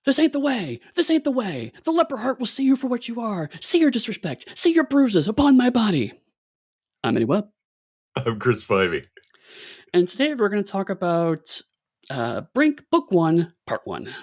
This ain't the way. This ain't the way. The leper heart will see you for what you are. See your disrespect. See your bruises upon my body. I'm Eddie Webb. I'm Chris Spivey. And today we're going to talk about Brink Book 1, Part 1.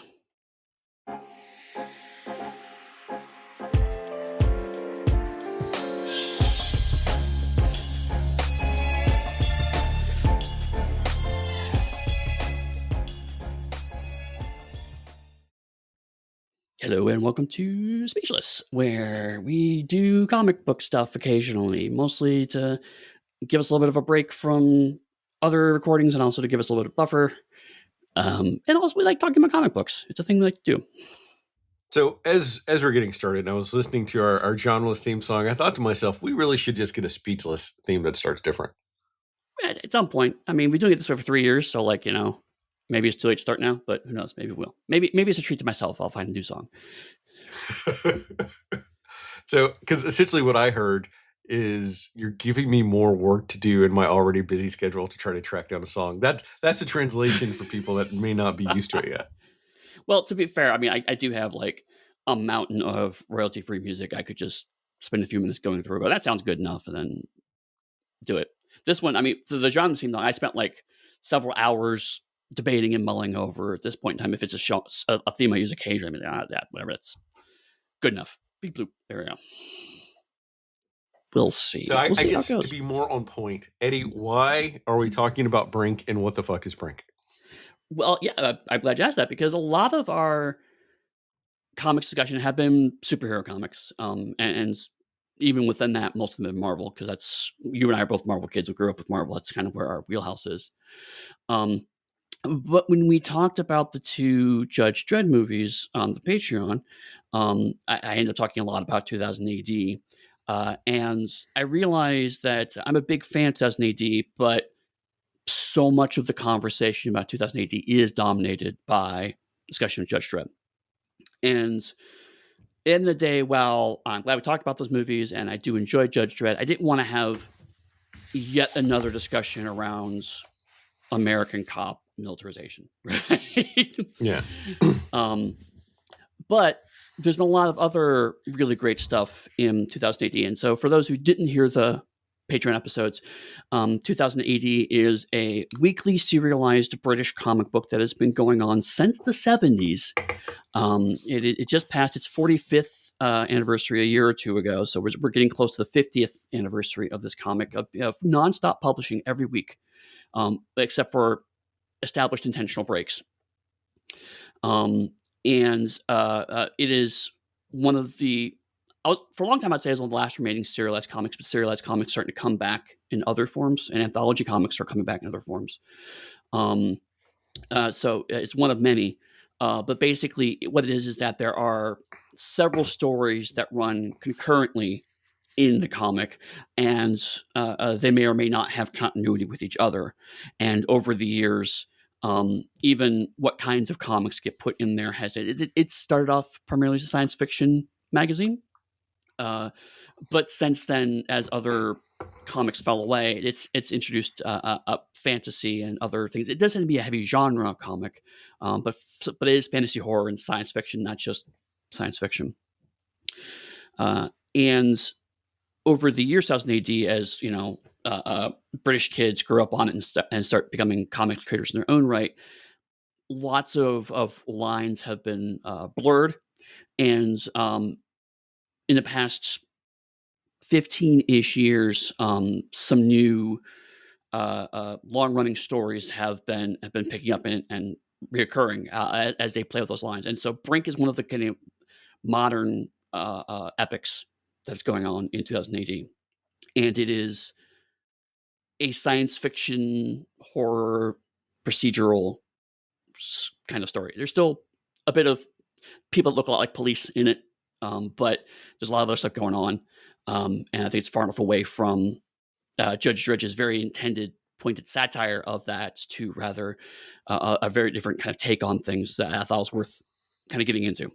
Hello and welcome to Speechless, where we do comic book stuff occasionally, mostly to give us a little bit of a break from other recordings and also to give us a little bit of buffer. And also we like talking about comic books. It's a thing we like to do. So as we're getting started, and I was listening to our genreless theme song, I thought to myself, we really should just get a speechless theme that starts different. At some point, I mean, we do it this way for 3 years, so maybe it's too late to start now, but who knows? Maybe we'll. Maybe it's a treat to myself. I'll find a new song. So, because essentially what I heard is you're giving me more work to do in my already busy schedule to try to track down a song. That's a translation for people that may not be used to it yet. Well, to be fair, I mean, I do have like a mountain of royalty-free music I could just spend a few minutes going through, but that sounds good enough, and then do it. This one, I mean, for the genre theme, I spent like several hours debating and mulling over at this point in time if it's a theme I use occasionally. I mean, whatever, that's good enough. Beep bloop. There we go. We'll see. So I We'll see guess how it to goes. be more on point, Eddie, why are we talking about Brink and what the fuck is Brink? Well, yeah, I'm glad you asked that because a lot of our comics discussion have been superhero comics, and even within that, most of them are Marvel because that's you and I are both Marvel kids who grew up with Marvel. That's kind of where our wheelhouse is. But when we talked about the two Judge Dredd movies on the Patreon, I ended up talking a lot about 2000 AD. And I realized that I'm a big fan of 2000 AD, but so much of the conversation about 2000 AD is dominated by discussion of Judge Dredd. And in the day, while I'm glad we talked about those movies and I do enjoy Judge Dredd, I didn't want to have yet another discussion around American cop militarization, right? Yeah. But there's been a lot of other really great stuff in 2000 AD. And so for those who didn't hear the Patreon episodes, 2000 AD is a weekly serialized British comic book that has been going on since the 70s. It just passed its 45th anniversary a year or two ago. So we're getting close to the 50th anniversary of this comic of nonstop publishing every week, except for established intentional breaks. And it is one of the, for a long time, I'd say it's one of the last remaining serialized comics, but serialized comics starting to come back in other forms, and anthology comics are coming back in other forms. So it's one of many. But basically, what it is that there are several stories that run concurrently in the comic, and they may or may not have continuity with each other. And over the years, even what kinds of comics get put in there it started off primarily as a science fiction magazine. But since then, as other comics fell away, it's introduced fantasy and other things. It doesn't have to be a heavy genre comic, but it is fantasy, horror, and science fiction, not just science fiction. And over the years, 2000 AD, as you know, British kids grew up on it and start becoming comic creators in their own right. Lots of lines have been blurred, and in the past 15-ish years, some new long-running stories have been picking up and reoccurring as they play with those lines. And so Brink is one of the kind of modern epics that's going on in 2000 AD. And it is a science fiction, horror, procedural kind of story. There's still a bit of people that look a lot like police in it, but there's a lot of other stuff going on. And I think it's far enough away from Judge Dredge's very intended pointed satire of that to rather a very different kind of take on things that I thought was worth kind of getting into.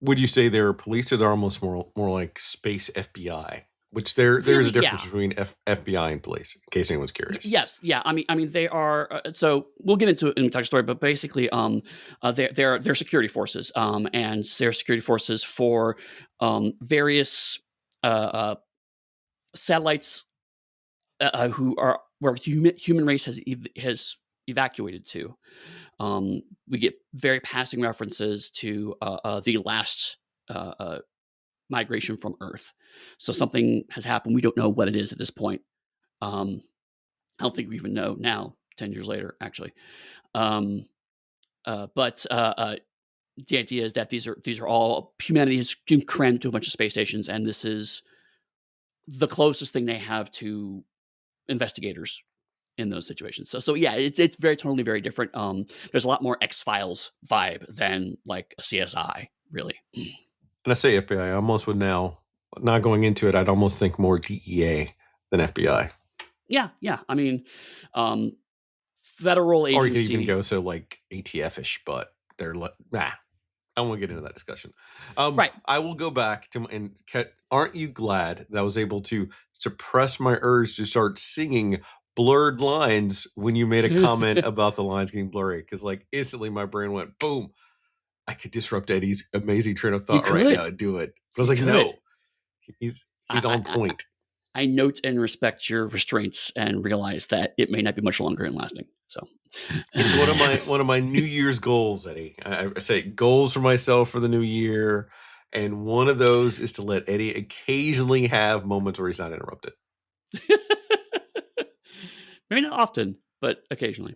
Would you say they're police or they're almost more like space FBI? Which there is a Really, difference yeah. between FBI and police, in case anyone's curious. Yes, yeah. I mean, they are. So we'll get into it in the story, but basically, they're security forces, and they're security forces for various uh, uh, satellites who are where human race has evacuated to. We get very passing references to the last uh, uh, migration from Earth. So something has happened. We don't know what it is at this point. Um, I don't think we even know now, 10 years later, actually. Um, but the idea is that these are all humanity has been crammed to a bunch of space stations, and this is the closest thing they have to investigators in those situations. So yeah, it's very totally very different. There's a lot more X Files vibe than like a CSI, really. And I say FBI, I almost would now, not going into it, I'd almost think more DEA than FBI. Yeah, yeah. I mean, um, federal Or you could even agency, go so like ATF-ish, but they're nah. I won't get into that discussion. right? I will go back to aren't you glad that I was able to suppress my urge to start singing blurred lines when you made a comment about the lines getting blurry? Because like instantly my brain went boom. I could disrupt Eddie's amazing train of You thought right now could, and do it. But I was you like, could. no, he's I, on I point. I note and respect your restraints and realize that it may not be much longer and lasting. So, It's one of my New Year's goals, Eddie. I say goals for myself for the new year, and one of those is to let Eddie occasionally have moments where he's not interrupted. maybe not often, but occasionally.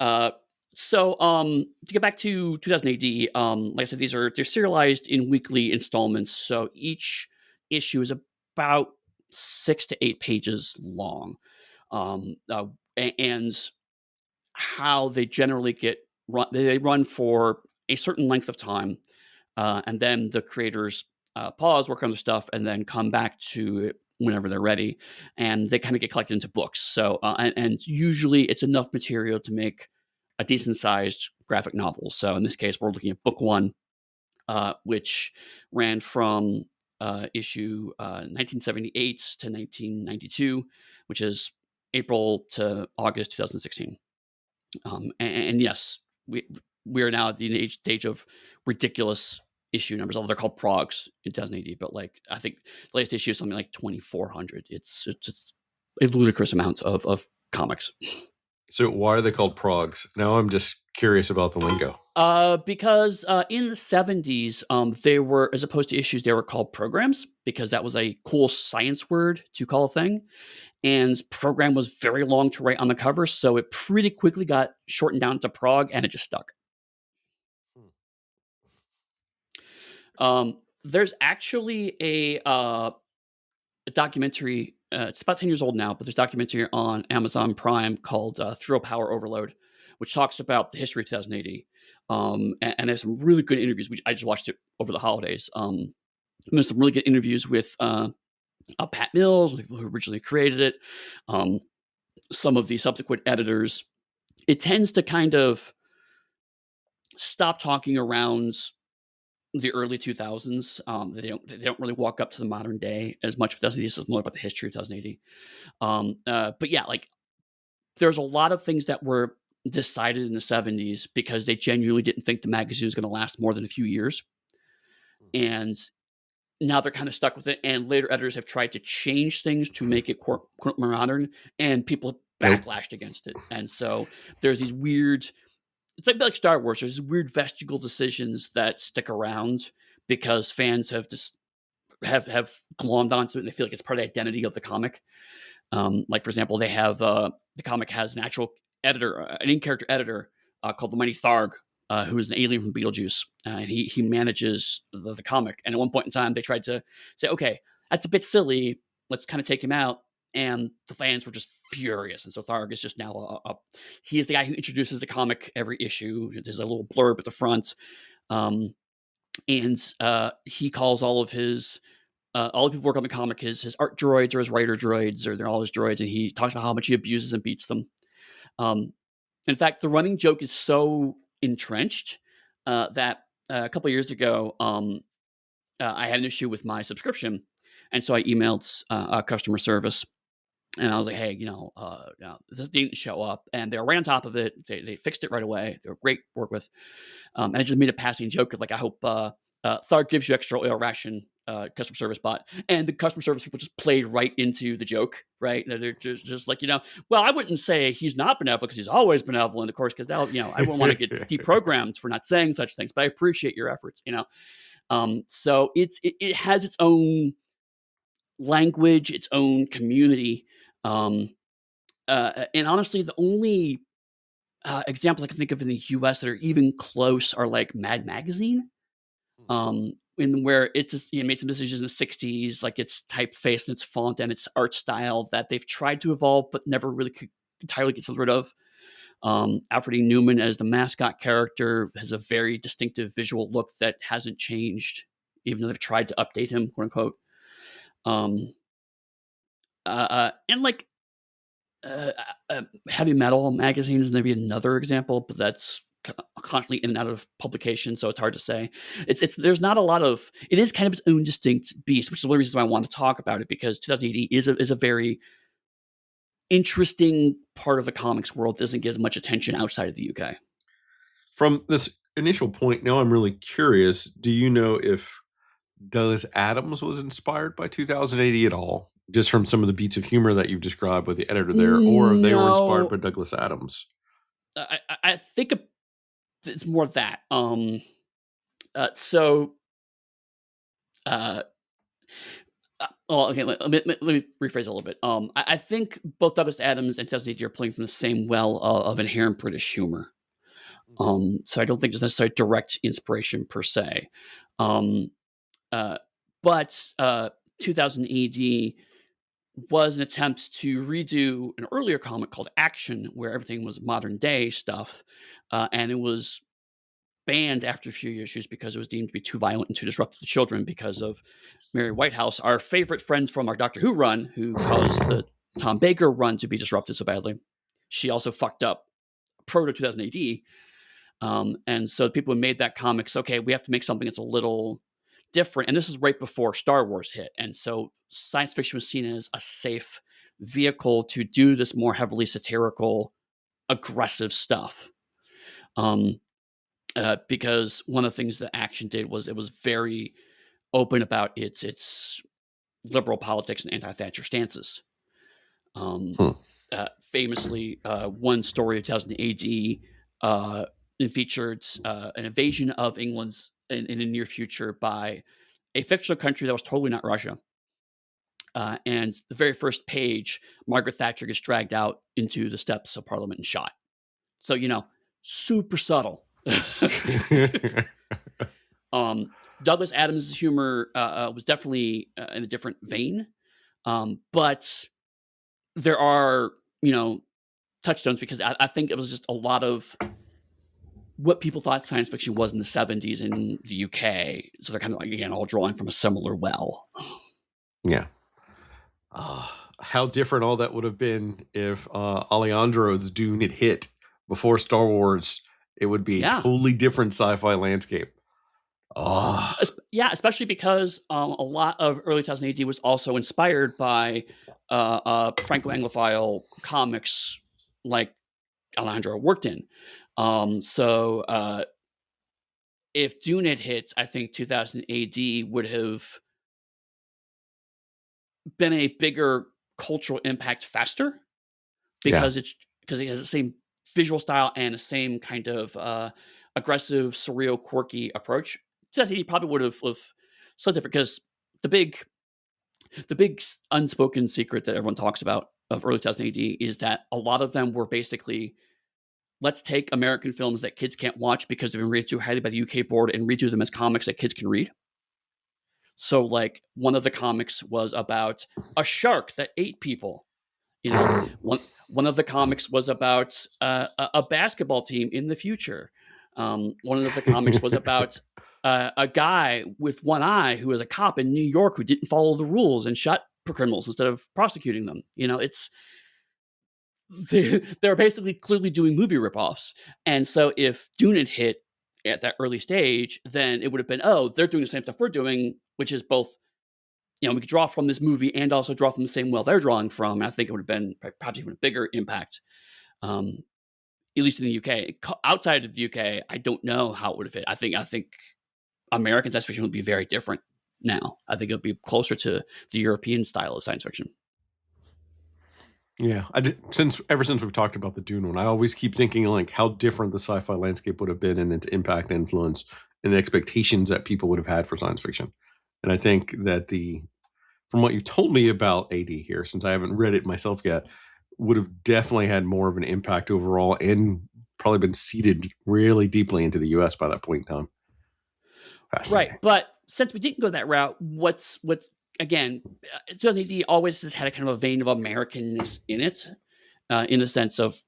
Uh, so to get back to 2000 AD, like I said, they're serialized in weekly installments. So each issue is about 6 to 8 pages long. Um, uh, and how they generally get run, they run for a certain length of time, and then the creators pause, work on their stuff, and then come back to it whenever they're ready. And they kind of get collected into books. So and usually it's enough material to make a decent sized graphic novel. So in this case, we're looking at book one, which ran from issue 1978 to 1992, which is April to August 2016. And yes, we are now at the stage of ridiculous issue numbers. Although they're called progs in 2000 AD, but like I think the latest issue is something like 2,400. It's just a ludicrous amount of comics. So why are they called progs? Now I'm just curious about the lingo. Because in the 70s, they were, as opposed to issues, they were called programs because that was a cool science word to call a thing. And program was very long to write on the cover, so it pretty quickly got shortened down to prog, and it just stuck. Hmm. There's actually a documentary. It's about 10 years old now, but there's a documentary on Amazon Prime called "Thrill Power Overload," which talks about the history of 2000 AD. And there's some really good interviews. Which I just watched it over the holidays. There's some really good interviews with Pat Mills, who originally created it. Some of the subsequent editors. It tends to kind of stop talking around the early 2000s. They don't really walk up to the modern day as much. It doesn't. This is more about the history of 2080. But yeah, like there's a lot of things that were decided in the 70s because they genuinely didn't think the magazine was going to last more than a few years, and now they're kind of stuck with it. And later editors have tried to change things to make it quote more modern, and people Nope. backlashed against it. And so there's these weird. It's like Star Wars. There's weird vestigial decisions that stick around because fans have just have glommed onto it and they feel like it's part of the identity of the comic. Like for example, they have the comic has an actual editor, an in-character editor called the Mighty Tharg, who is an alien from Beetlejuice, and he manages the comic. And at one point in time, they tried to say, okay, that's a bit silly. Let's kind of take him out. And the fans were just furious. And so Tharg is just now he is the guy who introduces the comic every issue. There's a little blurb at the front. Um, and he calls all the people who work on the comic his art droids or his writer droids, or they're all his droids, and he talks about how much he abuses and beats them. Um, in fact, the running joke is so entrenched that a couple of years ago, I had an issue with my subscription, And so I emailed customer service, and I was like, "Hey, this didn't show up," and they were right on top of it. They fixed it right away. They were great to work with. And I just made a passing joke of like, "I hope Tharg gives you extra oil ration." Customer service bot, and the customer service people just played right into the joke, right? They're just like, well, I wouldn't say he's not benevolent because he's always benevolent, of course, because I wouldn't want to get deprogrammed for not saying such things, but I appreciate your efforts. So it has its own language, its own community. Um, and honestly, the only examples I can think of in the US that are even close are like Mad Magazine, in where it's just, made some decisions in the 60s, like its typeface and its font and its art style that they've tried to evolve but never really could entirely get rid of. Alfred E. Newman as the mascot character has a very distinctive visual look that hasn't changed, even though they've tried to update him, quote unquote. Um, and like uh, heavy metal magazines, maybe another example, but that's constantly in and out of publication, so it's hard to say. It's there's not a lot of. It is kind of its own distinct beast, which is one of the reasons why I want to talk about it, because 2080 is a very interesting part of the comics world that doesn't get as much attention outside of the UK. From this initial point, now I'm really curious. Do you know if Douglas Adams was inspired by 2080 at all? Just from some of the beats of humor that you've described with the editor there, or if they were inspired by No, Douglas Adams? I think it's more that. So, uh, well, okay, let me rephrase it a little bit. I think both Douglas Adams and Tessa are playing from the same well of inherent British humor. So I don't think there's necessarily direct inspiration per se. Um, uh, but 2000 AD was an attempt to redo an earlier comic called Action, where everything was modern day stuff, and it was banned after a few issues because it was deemed to be too violent and too disruptive to children because of Mary Whitehouse, our favorite friend from our Doctor Who run, who caused the Tom Baker run to be disrupted so badly. She also fucked up proto 2000 AD. And so the people who made that comics, okay, we have to make something that's a little different. And this is right before Star Wars hit. And so science fiction was seen as a safe vehicle to do this more heavily satirical, aggressive stuff. Because one of the things that Action did was it was very open about its liberal politics and anti-Thatcher stances. Um, Hmm. Famously, one story of 2000 AD it featured an invasion of England's in the near future by a fictional country that was totally not Russia. And the very first page, Margaret Thatcher gets dragged out into the steps of Parliament and shot. So, super subtle. um, Douglas Adams' humor was definitely in a different vein. But there are, touchstones, because I think it was just a lot of what people thought science fiction was in the 70s in the UK. So they're kind of like, again, all drawing from a similar well. Yeah. How different all that would have been if Alejandro's Dune had hit before Star Wars. It would be a Yeah. totally different sci-fi landscape. Oh, Yeah, especially because a lot of early 2000 AD was also inspired by Franco-Anglophile comics like Alejandro worked in. So if Dune had hit, I think 2000 AD would have been a bigger cultural impact faster, yeah. because it has the same visual style and the same kind of aggressive, surreal, quirky approach. 2000 AD probably would have so different, because the big unspoken secret that everyone talks about of early 2000 AD is that a lot of them were basically, let's take American films that kids can't watch because they've been rated too highly by the UK board and redo them as comics that kids can read. So, like, one of the comics was about a shark that ate people. One of the comics was about a basketball team in the future. One of the comics was about a guy with one eye who was a cop in New York who didn't follow the rules and shot criminals instead of prosecuting them. It's they're basically clearly doing movie ripoffs. And so if Dune had hit at that early stage, then it would have been, oh, they're doing the same stuff we're doing, which is both, we could draw from this movie and also draw from the same well they're drawing from. And I think it would have been perhaps even a bigger impact, at least in the UK. Outside of the UK, I don't know how it would have hit. I think American science fiction would be very different now. I think it would be closer to the European style of science fiction. Yeah, ever since we've talked about the Dune one, I always keep thinking like how different the sci-fi landscape would have been in its impact and influence and the expectations that people would have had for science fiction. And I think that from what you told me about AD here, since I haven't read it myself yet, would have definitely had more of an impact overall and probably been seeded really deeply into the US by that point in time. Right. Fascinating. But since we didn't go that route, what's again, 2000 AD always has had a kind of a vein of Americanness in it, in the sense of,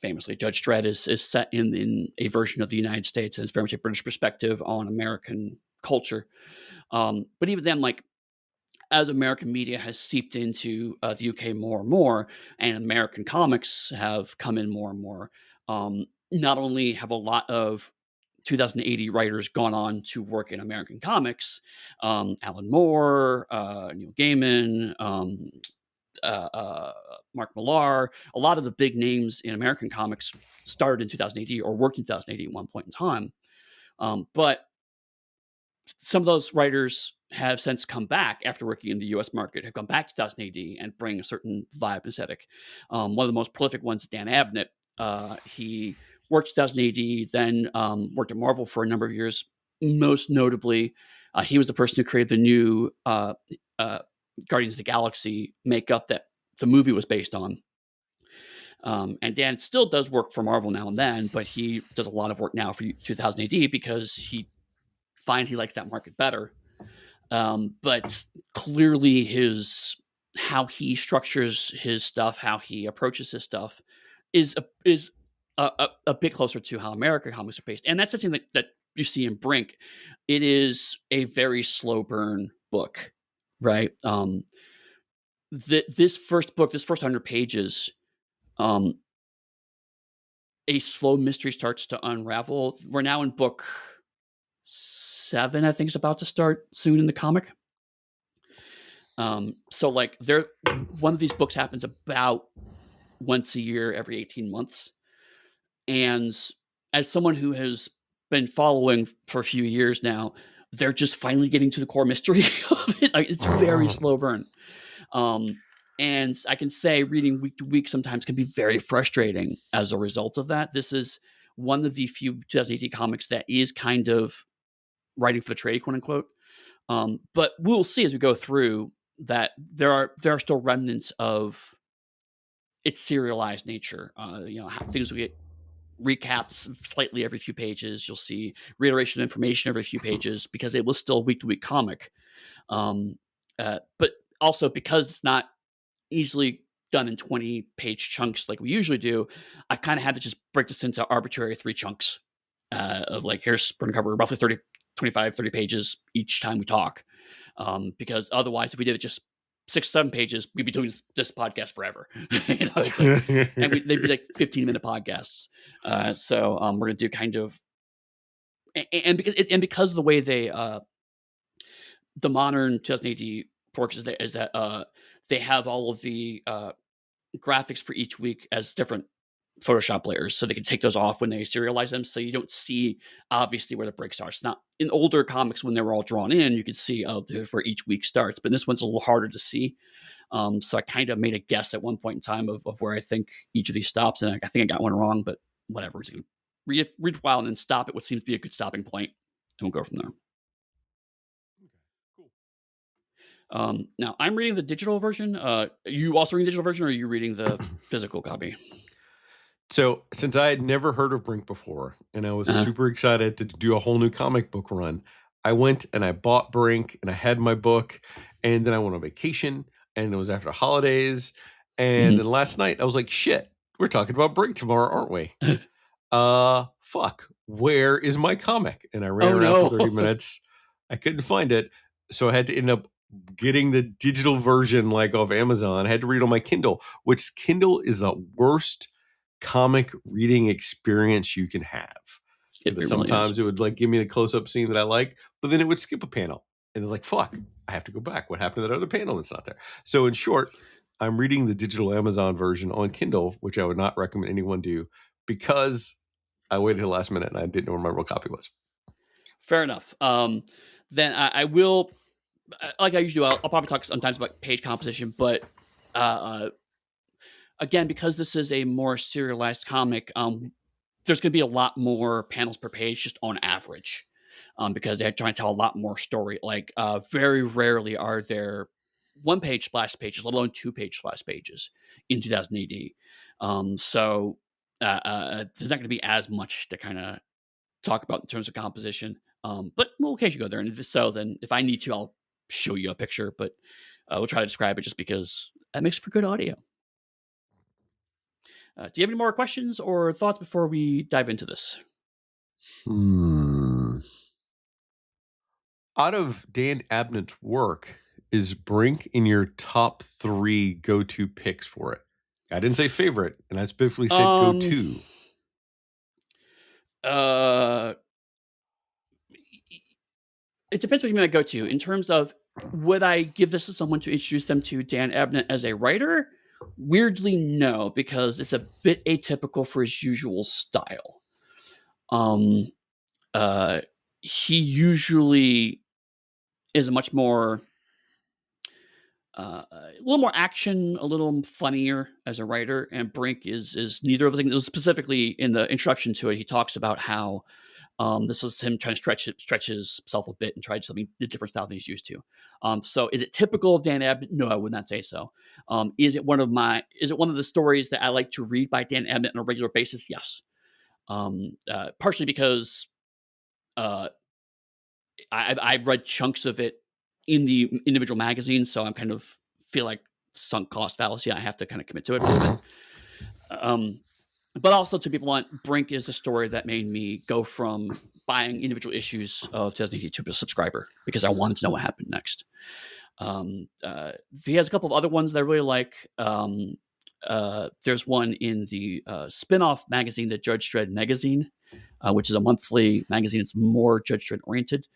famously, Judge Dredd is set in a version of the United States, and it's very much a British perspective on American culture. But even then, like, as American media has seeped into the UK more and more, and American comics have come in more and more, not only have a lot of 2080 writers gone on to work in American comics, Alan Moore, Neil Gaiman, Mark Millar, a lot of the big names in American comics started in 2080 or worked in 2080 at one point in time. But some of those writers have since come back after working in the US market, have come back to 2000 AD and bring a certain vibe and aesthetic. One of the most prolific ones is Dan Abnett. He worked 2000 AD, then worked at Marvel for a number of years. Most notably, he was the person who created the new Guardians of the Galaxy makeup that the movie was based on. And Dan still does work for Marvel now and then, but he does a lot of work now for 2000 AD because he finds he likes that market better. But clearly how he structures his stuff, how he approaches his stuff is a bit closer to how American comics are based. And that's something that you see in Brink. It is a very slow burn book, right? This first 100 pages, a slow mystery starts to unravel. We're now in book 7, I think, is about to start soon in the comic. So like one of these books happens about once a year, every 18 months. And as someone who has been following for a few years now, they're just finally getting to the core mystery of it. Like, it's very slow burn. And I can say reading week to week sometimes can be very frustrating as a result of that. This is one of the few 2018 comics that is kind of writing for the trade, quote unquote. But we'll see as we go through that there are still remnants of its serialized nature. Things will get recaps slightly every few pages. You'll see reiteration of information every few pages because it was still a week to week comic. But also because it's not easily done in 20-page chunks like we usually do, I've kind of had to just break this into arbitrary 3 chunks of like, we're going to cover roughly 25, 30 pages each time we talk. Because otherwise, if we did it just 6, 7 pages, we'd be doing this podcast forever. And they'd be like 15-minute podcasts. So we're going to do kind of, and because of the way the modern 2080 works is that they have all of the graphics for each week as different Photoshop layers, so they can take those off when they serialize them, so you don't see obviously where the breaks are. It's not in older comics when they were all drawn in, you could see, oh, there's where each week starts, but this one's a little harder to see. So I kind of made a guess at one point in time of where I think each of these stops, and I think I got one wrong, but whatever. Just read a while and then stop at what seems to be a good stopping point, and we'll go from there. Now I'm reading the digital version. Are you also reading the digital version, or are you reading the physical copy? So, since I had never heard of Brink before, and I was super excited to do a whole new comic book run, I went and I bought Brink, and I had my book, and then I went on vacation, and it was after the holidays, and then last night I was like, shit, we're talking about Brink tomorrow, aren't we? Fuck, where is my comic? And I ran around for 30 minutes. I couldn't find it, so I had to end up getting the digital version like off Amazon. I had to read on my Kindle, which Kindle is the worst comic reading experience you can have. Sometimes it would like give me the close-up scene that I like, but then it would skip a panel. And it's like, fuck, I have to go back. What happened to that other panel that's not there? So in short, I'm reading the digital Amazon version on Kindle, which I would not recommend anyone do because I waited till the last minute and I didn't know where my real copy was. Fair enough. Then I will, like I usually do, I'll probably talk sometimes about page composition, but again, because this is a more serialized comic, there's going to be a lot more panels per page just on average, because they're trying to tell a lot more story. Like very rarely are there one-page splash pages, let alone two-page splash pages in 2000 AD. So there's not going to be as much to kind of talk about in terms of composition. But we'll occasionally go there, and if so, then if I need to, I'll show you a picture. But we'll try to describe it just because that makes for good audio. Do you have any more questions or thoughts before we dive into this? Out of Dan Abnett's work, is Brink in your top 3 go-to picks for it? I didn't say favorite, and I specifically said go-to. It depends what you mean by go-to. In terms of, would I give this to someone to introduce them to Dan Abnett as a writer? Weirdly, no, because it's a bit atypical for his usual style. He usually is a much more, a little more action, a little funnier as a writer, and Brink is neither of those things. Specifically in the introduction to it, he talks about how this was him trying to stretch himself a bit and try something a different style than he's used to. So is it typical of Dan Abnett? No, I would not say so. Is it one of the stories that I like to read by Dan Abnett on a regular basis? Yes. Partially because I read chunks of it in the individual magazines, so I'm kind of feel like sunk cost fallacy. I have to kind of commit to it a little bit. But also, to be blunt, Brink is the story that made me go from buying individual issues of 2018 to a subscriber because I wanted to know what happened next. He has a couple of other ones that I really like. There's one in the spin-off magazine, the Judge Dredd magazine, which is a monthly magazine. It's more Judge Dredd oriented.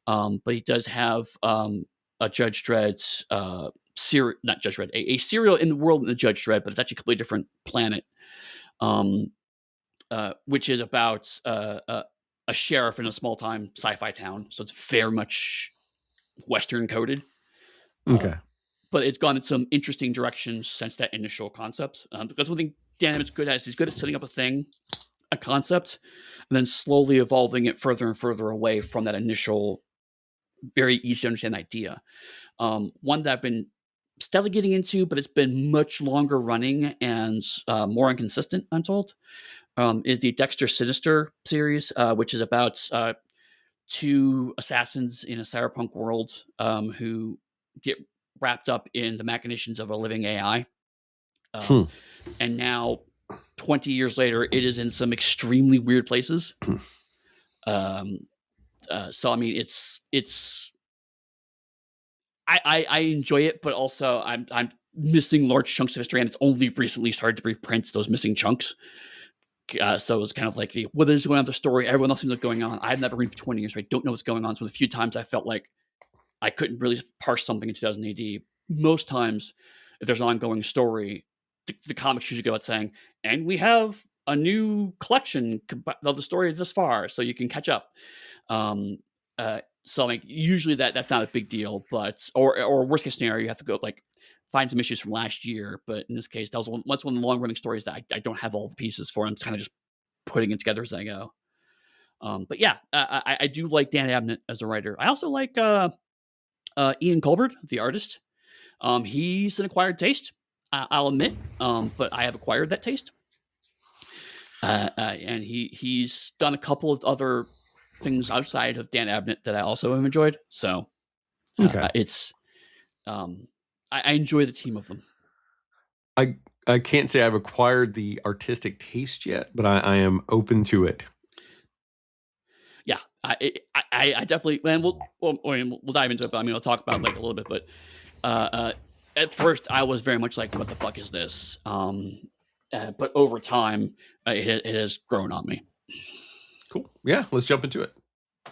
But he does have a Judge Dredd not Judge Dredd, a serial in the world in the Judge Dredd, but it's actually a completely different planet. Which is about a sheriff in a small time sci-fi town. So it's very much Western coded. Okay. But it's gone in some interesting directions since that initial concept. Because one thing Dan Abnett's good at is he's good at setting up a concept, and then slowly evolving it further and further away from that initial, very easy to understand idea. One that I've been steadily getting into, but it's been much longer running and more inconsistent, I'm told, is the Dexter Sinister series, which is about two assassins in a cyberpunk world who get wrapped up in the machinations of a living AI. And now, 20 years later, it is in some extremely weird places. So, I mean, I enjoy it, but also I'm missing large chunks of history, and it's only recently started to reprint those missing chunks. So it was kind of like what is going on with the story? Everyone else seems like going on. I've never read for 20 years, so I don't know what's going on. So the few times I felt like I couldn't really parse something in 2000 AD. Most times, if there's an ongoing story, the comics usually go out saying, and we have a new collection of the story this far, so you can catch up. So like usually that's not a big deal, but or worst case scenario, you have to go like find some issues from last year. But in this case, that's one of the long running stories that I don't have all the pieces for. I'm kind of just putting it together as I go. But yeah, I do like Dan Abnett as a writer. I also like Ian Colbert, the artist. He's an acquired taste, I'll admit, but I have acquired that taste. And he's done a couple of other things outside of Dan Abnett that I also have enjoyed. So it's I enjoy the team of them. I can't say I've acquired the artistic taste yet, but I am open to it. Yeah, I definitely, and we'll dive into it. But I mean, I'll talk about like a little bit. But at first, I was very much like, "What the fuck is this?" But over time, it has grown on me. Cool. Yeah, let's jump into it.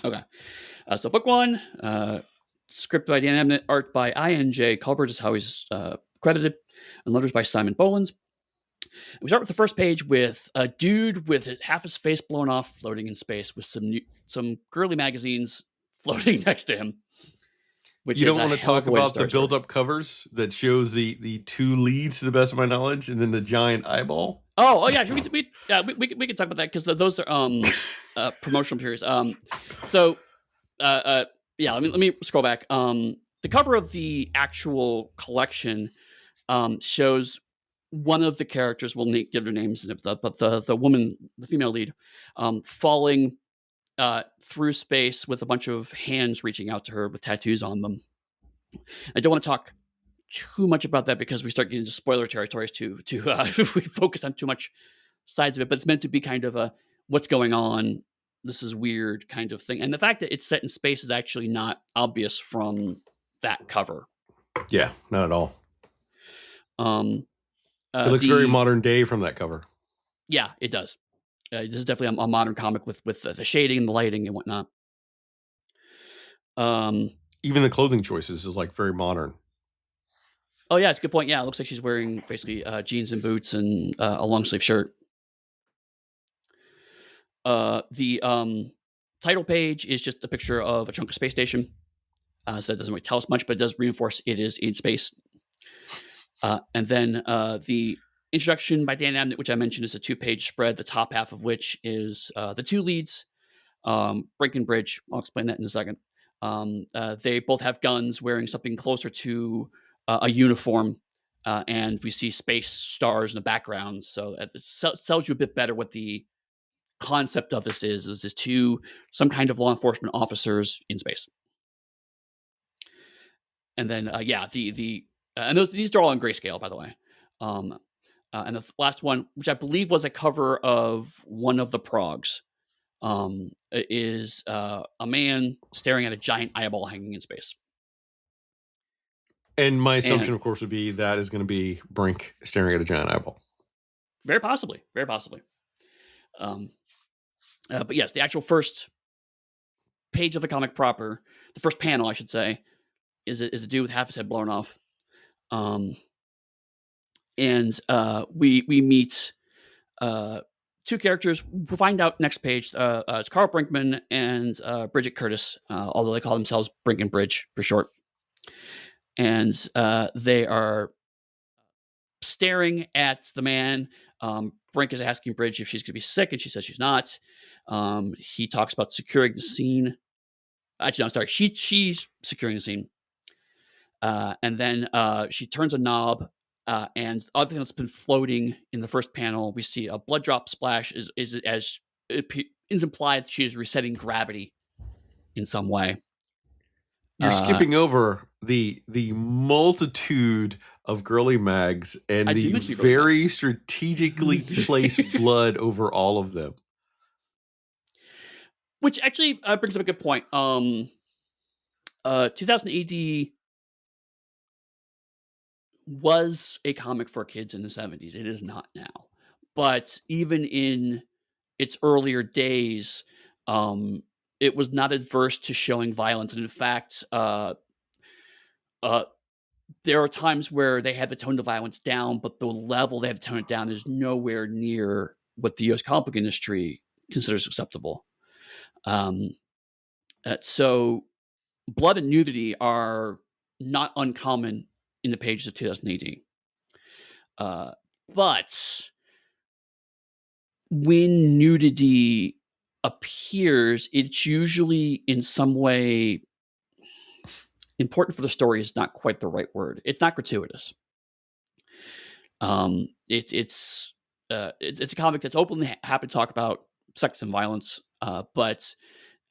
Okay. So book one, Script by Dan Abnett, art by INJ Culbert is how he's credited, and letters by Simon Bolins. We start with the first page with a dude with half his face blown off, floating in space, with some girly magazines floating next to him, which You is don't a want to hell of talk a way to about the start a story. build-up covers that shows the two leads to the best of my knowledge, and then the giant eyeball. Oh yeah, we can talk about that because those are promotional periods. So yeah, let me scroll back. The cover of the actual collection shows one of the characters. We'll give their names, but the woman, the female lead, falling through space with a bunch of hands reaching out to her with tattoos on them. I don't want to talk too much about that because we start getting into spoiler territories if we focus on too much sides of it. But it's meant to be kind of a what's going on. This is weird kind of thing, and the fact that it's set in space is actually not obvious from that cover. Yeah, not at all. Um, It looks very modern day from that cover. Yeah, it does. This is definitely a modern comic with the shading and the lighting and whatnot. Even the clothing choices is like very modern. Oh yeah, it's a good point. Yeah, it looks like she's wearing basically jeans and boots and a long sleeve shirt. The title page is just a picture of a chunk of space station. So that doesn't really tell us much, but it does reinforce it is in space. And then the introduction by Dan Abnett, which I mentioned, is a 2-page spread, the top half of which is the two leads, Brink and Bridge. I'll explain that in a second. They both have guns, wearing something closer to a uniform, and we see space stars in the background. So it tells you a bit better what the concept of this is this some kind of law enforcement officers in space. And then and these are all in grayscale, by the way. And the last one, which I believe was a cover of one of the progs, is a man staring at a giant eyeball hanging in space. And my assumption, of course, would be that is going to be Brink staring at a giant eyeball. Very possibly. Very possibly. But yes, the actual first page of the comic proper, the first panel, I should say, is a dude with half his head blown off. And we meet two characters. We'll find out next page. It's Carl Brinkman and Bridget Curtis, although they call themselves Brink and Bridge for short. And they are staring at the man. Brink is asking Bridge if she's going to be sick, and she says she's not. He talks about securing the scene. Actually, no, sorry. She's securing the scene. And then she turns a knob, and the other thing that's been floating in the first panel, we see a blood drop splash is as it is implied she is resetting gravity in some way. You're skipping over the multitude of girly mags and the very strategically placed blood over all of them. Which actually brings up a good point. 2000 AD was a comic for kids in the 70s. It is not now. But even in its earlier days, it was not adverse to showing violence. And in fact, there are times where they had to tone the violence down, but the level they have to tone it down is nowhere near what the U.S. comic industry considers acceptable. So blood and nudity are not uncommon in the pages of 2000 AD. But when nudity appears, it's usually in some way important for the story is not quite the right word. It's not gratuitous. It's a comic that's openly happy to talk about sex and violence, but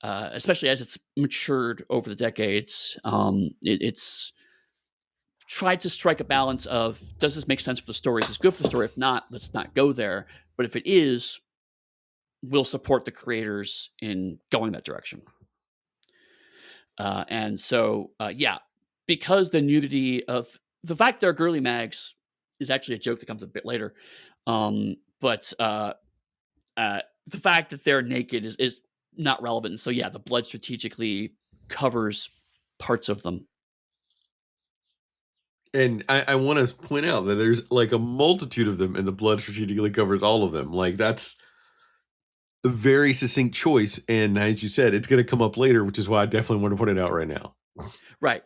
especially as it's matured over the decades, it's tried to strike a balance of, does this make sense for the story? Is this good for the story? If not, let's not go there. But if it is, we'll support the creators in going that direction. And so, because the nudity of the fact they're girly mags is actually a joke that comes a bit later. But the fact that they're naked is not relevant. So yeah, the blood strategically covers parts of them. And I want to point out that there's like a multitude of them, and the blood strategically covers all of them. Like that's a very succinct choice, and as you said, it's going to come up later, which is why I definitely want to point it out right now. Right.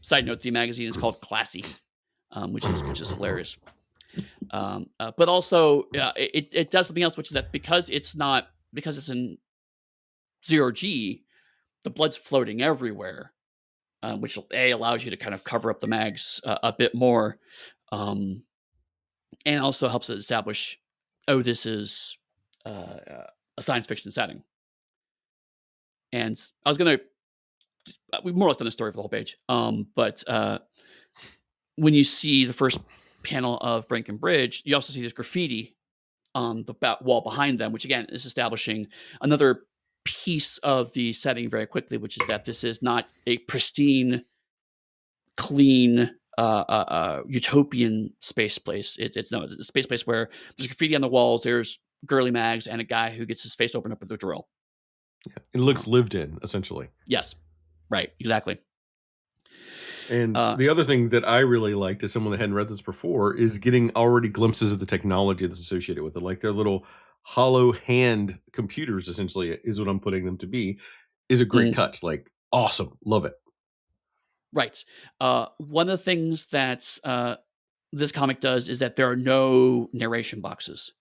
Side note: the magazine is called Classy, which is hilarious. But also, it does something else, which is that because it's in 0G, the blood's floating everywhere, which allows you to kind of cover up the mags a bit more, um, and also helps it establish, oh, this is a science fiction setting. And I was gonna we've more or less done a story for the whole page, but when you see the first panel of Brink and Bridge, you also see this graffiti on the wall behind them, which again is establishing another piece of the setting very quickly, which is that this is not a pristine, clean, utopian space place. It's a space place where there's graffiti on the walls, there's girly mags, and a guy who gets his face opened up with a drill. It looks lived in, essentially. Yes, right, exactly. And the other thing that I really liked, as someone that hadn't read this before, is getting already glimpses of the technology that's associated with it. Like their little hollow hand computers, essentially, is what I'm putting them to be, is a great Mm, touch. Like, awesome. Love it. right. One of the things that this comic does is that there are no narration boxes.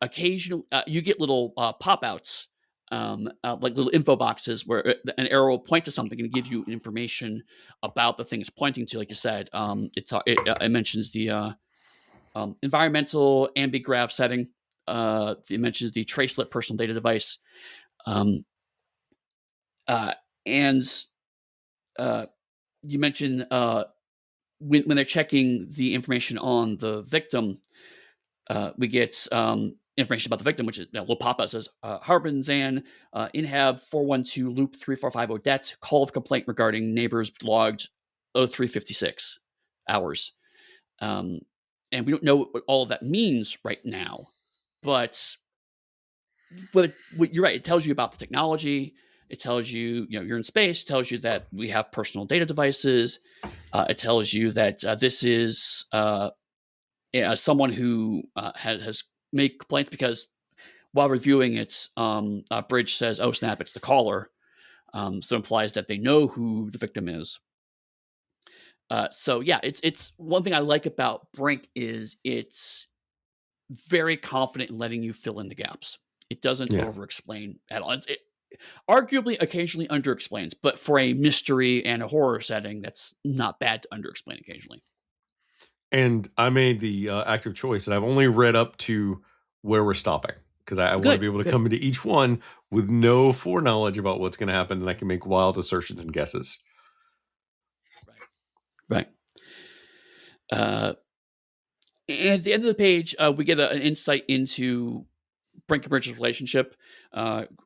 Occasionally, you get little pop outs, like little info boxes where an arrow will point to something and give you information about the thing it's pointing to. Like you said, it mentions the environmental ambigraph setting. It mentions the Tracelet personal data device, um, uh, and uh, you mentioned when they're checking the information on the victim, we get information about the victim, which is a little pop up says Harbin Zan, Inhab 412 loop 345 Odette, call of complaint regarding neighbors logged 0356 hours. Um, and we don't know what all of that means right now, but you're right. It tells you about the technology. It tells you, you're in space. It tells you that we have personal data devices. It tells you that this is someone who has made complaints because while reviewing it, Bridge says, "Oh snap, it's the caller," so implies that they know who the victim is. So yeah, it's one thing I like about Brink is it's very confident in letting you fill in the gaps. It doesn't Yeah. over-explain at all. It arguably occasionally under-explains, but for a mystery and a horror setting, that's not bad to under-explain occasionally. And I made the active choice, and I've only read up to where we're stopping because I want to Good, be able to good. come into each one with no foreknowledge about what's going to happen, and I can make wild assertions and guesses. Right, right. Uh, and at the end of the page, we get an insight into Brink and Bridges' relationship,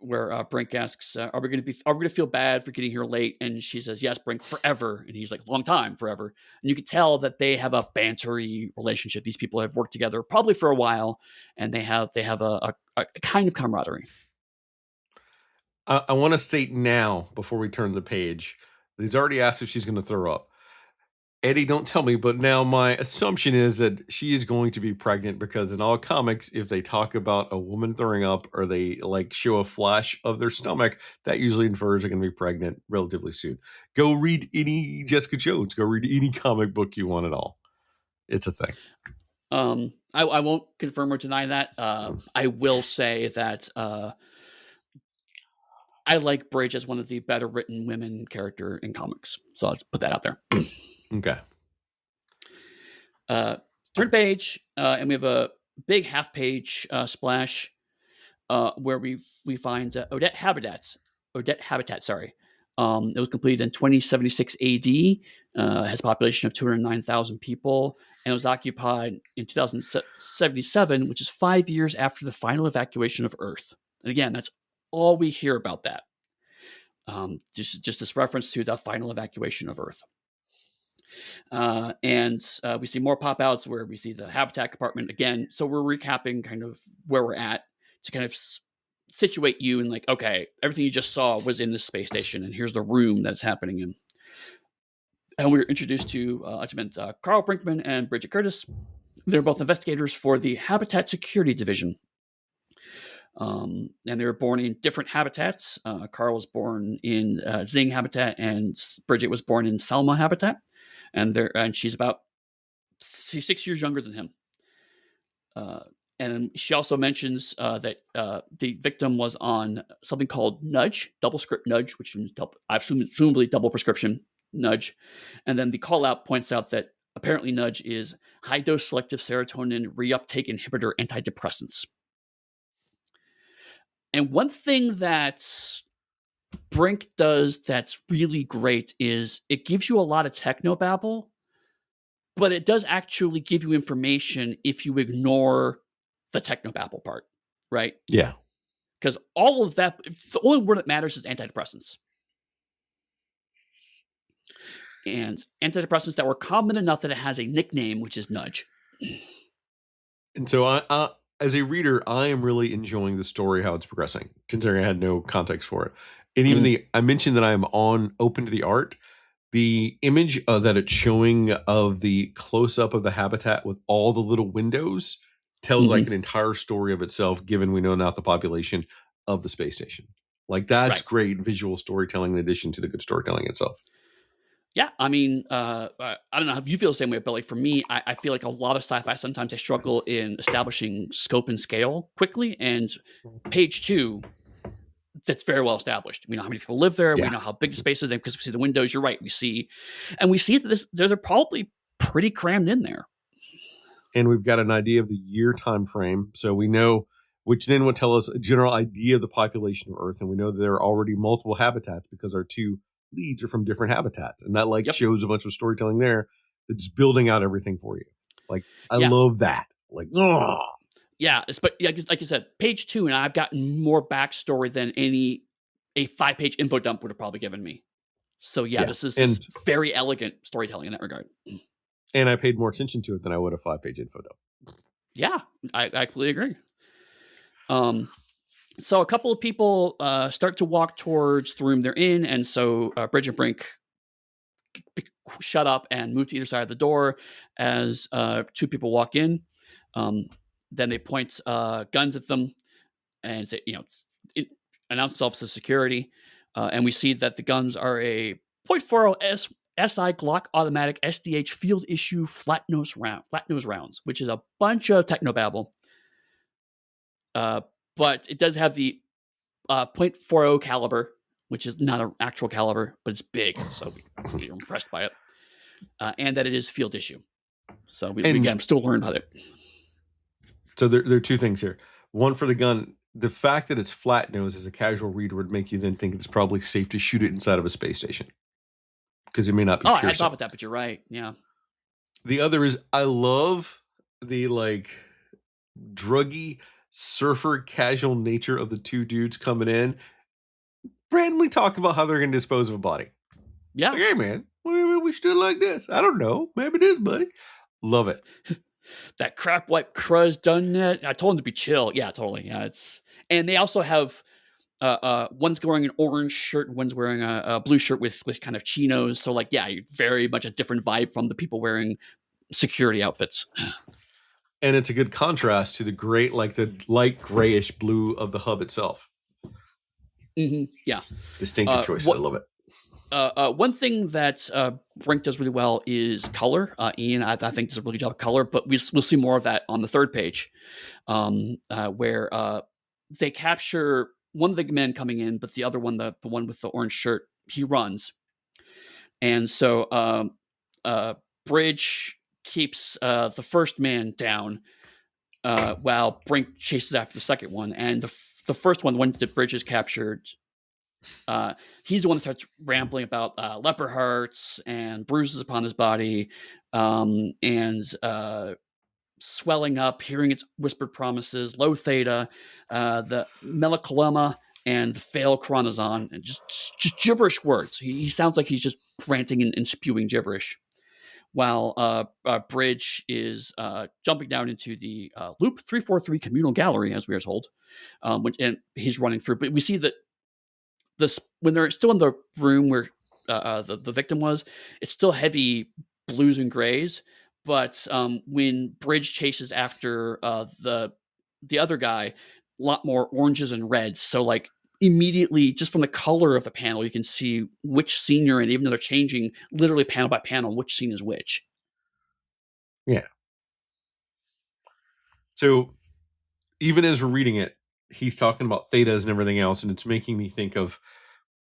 where Brink asks, "Are we going to feel bad for getting here late?" And she says, "Yes, Brink, forever." And he's like, "Long time, forever." And you can tell that they have a bantery relationship. These people have worked together probably for a while, and they have a kind of camaraderie. I want to state now before we turn the page, he's already asked if she's going to throw up. Eddie, don't tell me, but now my assumption is that she is going to be pregnant because in all comics, if they talk about a woman throwing up or they like show a flash of their stomach, that usually infers they're going to be pregnant relatively soon. Go read any Jessica Jones. Go read any comic book you want at all. It's a thing. I won't confirm or deny that. Mm. I will say that I like Bridge as one of the better written women character in comics. So I'll just put that out there. Okay. Uh, Turn page, and we have a big half page splash where we find Odette Habitat. Sorry, it was completed in 2076 AD. Has a population of 209,000 people, and was occupied in 2077, which is 5 years after the final evacuation of Earth. And again, that's all we hear about that. Just this reference to the final evacuation of Earth. And we see more pop outs where we see the habitat compartment again. So we're recapping kind of where we're at to kind of situate you in like, okay, everything you just saw was in this space station, and here's the room that's happening in. And we were introduced to Carl Brinkman and Bridget Curtis. They're both investigators for the Habitat Security Division. And they were born in different habitats. Carl was born in Zing habitat, and Bridget was born in Salma habitat. And she's about 6 years younger than him. And she also mentions that the victim was on something called Nudge, double script Nudge, which means presumably double prescription Nudge. And then the call out points out that apparently Nudge is high dose selective serotonin reuptake inhibitor antidepressants. And one thing that Brink does that's really great is it gives you a lot of technobabble, but it does actually give you information if you ignore the technobabble part, right? Yeah. Because all of that, the only word that matters is antidepressants. And antidepressants that were common enough that it has a nickname, which is Nudge. And so I as a reader, I am really enjoying the story, how it's progressing, considering I had no context for it. And even I mentioned that I am open to the art. The image that it's showing of the close up of the habitat with all the little windows tells like an entire story of itself, given we know now the population of the space station. Like that's great visual storytelling in addition to the good storytelling itself. Yeah, I mean, I don't know if you feel the same way, but like for me, I feel like a lot of sci-fi, sometimes I struggle in establishing scope and scale quickly. And page 2, that's very well established. We know how many people live there. Yeah. We know how big the space is, and because we see the windows, you're right. We see that they're probably pretty crammed in there. And we've got an idea of the year time frame, so we know, which then will tell us a general idea of the population of Earth, and we know that there are already multiple habitats because our 2 leads are from different habitats, and that shows a bunch of storytelling there that's building out everything for you. Like I love that. Like, oh. Yeah, but like you said, page 2, and I've gotten more backstory than a 5-page info dump would have probably given me. So this is very elegant storytelling in that regard. And I paid more attention to it than I would a 5-page info dump. Yeah, I completely agree. So a couple of people start to walk towards the room they're in, and so Bridge and Brink shut up and move to either side of the door as 2 people walk in. Then they point guns at them and say, announce themselves as security. And we see that the guns are a .40 SI Glock automatic SDH field issue flat nose rounds, which is a bunch of technobabble. But it does have the .40 caliber, which is not an actual caliber, but it's big, so we're impressed by it. And that it is field issue. So we again still learn about it. So there are 2 things here. One, for the gun, the fact that it's flat nose as a casual reader would make you then think it's probably safe to shoot it inside of a space station, because it may not be piercing. I thought about that, but you're right. Yeah. The other is I love the like druggy surfer casual nature of the 2 dudes coming in, randomly talk about how they're going to dispose of a body. Yeah. Like, hey man, we should do it like this. I don't know. Maybe it is, buddy. Love it. That crap wipe cruz done that. I told him to be chill. Yeah, totally. Yeah, and they also have one's wearing an orange shirt, and one's wearing a blue shirt with kind of chinos. So like, very much a different vibe from the people wearing security outfits. And it's a good contrast to the light grayish blue of the hub itself. Yeah. Distinctive choice. I love it. One thing that Brink does really well is color. Ian, I think, does a really good job of color, but we'll see more of that on the 3rd page, where they capture one of the men coming in, but the other one, the one with the orange shirt, he runs. And so Bridge keeps the first man down while Brink chases after the second one. And the first one, when the Bridge is captured, he's the one that starts rambling about leper hearts and bruises upon his body, and swelling up, hearing its whispered promises, low theta, the melacoloma, and the fail chronozon, and just gibberish words. He sounds like he's just ranting and spewing gibberish. while Bridge is jumping down into the Loop 343 communal gallery, as we are told, and he's running through. But we see that when they're still in the room where the victim was, it's still heavy blues and grays. But when Bridge chases after the other guy, a lot more oranges and reds. So like immediately, just from the color of the panel, you can see which scene you're in, even though they're changing literally panel by panel which scene is which. Yeah. So even as we're reading it, he's talking about thetas and everything else, and it's making me think of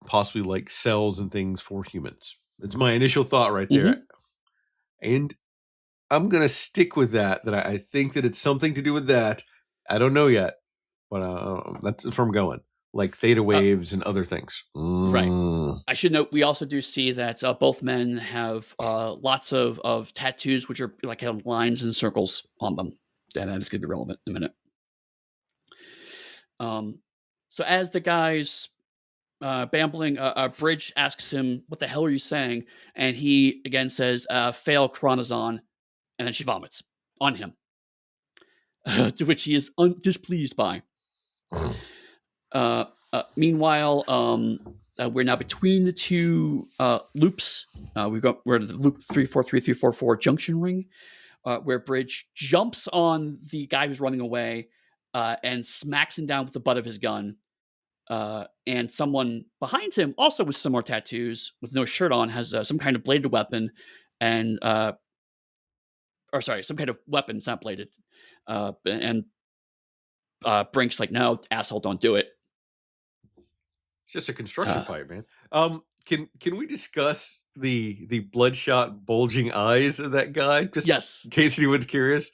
possibly like cells and things for humans. It's my initial thought right there. Mm-hmm. And I'm going to stick with that I think that it's something to do with that. I don't know yet, but that's where I'm going. Like theta waves and other things. Right. I should note we also do see that both men have lots of tattoos, which are like kind of lines and circles on them. And that is going to be relevant in a minute. So as the guy's bambling, Bridge asks him, "What the hell are you saying?" And he again says, "Fail chronozon," and then she vomits on him, to which he is displeased by. Meanwhile, we're now between the two loops. We're at the loop 343344 junction ring, where Bridge jumps on the guy who's running away and smacks him down with the butt of his gun. And someone behind him, also with similar tattoos, with no shirt on, has some kind of bladed weapon, and or sorry, some kind of weapon. It's not bladed. And Brink's like, "No, asshole, don't do it." It's just a construction Uh, pipe, man. Can we discuss the bloodshot bulging eyes of that guy? Just yes, in case anyone's curious.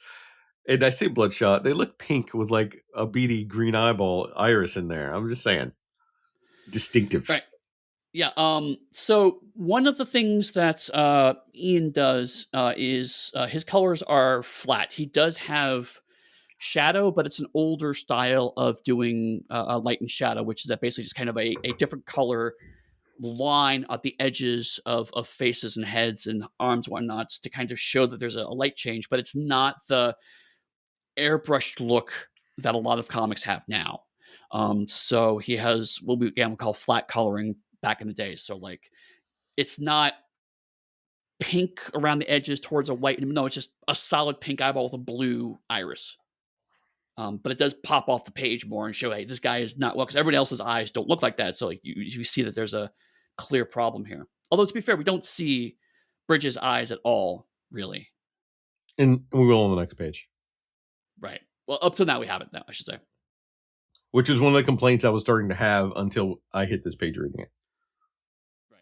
And I say bloodshot, they look pink with like a beady green eyeball iris in there. I'm just saying. Distinctive. right. Yeah. So one of the things that Ian does is his colors are flat. He does have shadow, but it's an older style of doing light and shadow, which is that basically just kind of a different color line at the edges of faces and heads and arms and whatnot to kind of show that there's a light change, but it's not the airbrushed look that a lot of comics have now. So he has what we again call flat coloring back in the day. So like it's not pink around the edges towards a white. No, it's just a solid pink eyeball with a blue iris. But it does pop off the page more and show, hey, this guy is not well, because everyone else's eyes don't look like that. So like you see that there's a clear problem here. Although to be fair, we don't see Bridges' eyes at all, really. And we will on the next page. Right. Well, up till now we haven't, though, I should say. Which is one of the complaints I was starting to have until I hit this page reading it. Right.